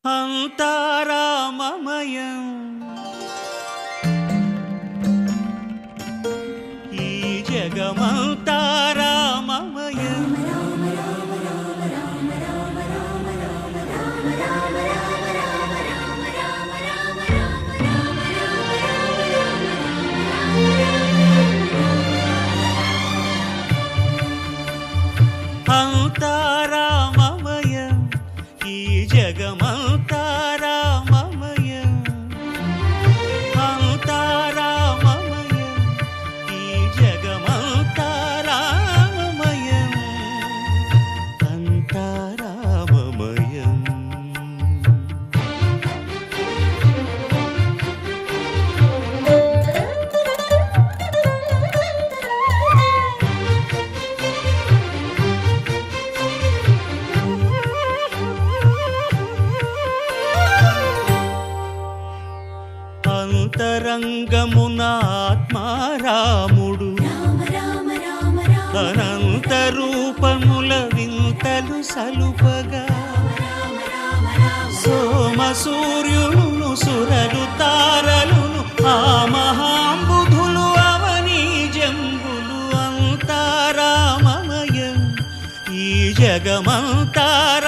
అంతారామమయం ఈ జగమంతారామమయం అంతారామమయం ఈ జగమంతారామమయం అంతారామమయం ఈ జగమంతారామమయం అంతారామమయం అంతరంగమున ఆత్మారాముడు అనంత రూపముల వింతలు సలుపగా సోమ సూర్యులను సురలు తారలును ఆ మహాంబుధులు అవనీ జంబులు అంతారామమయం ఈ జగమంతార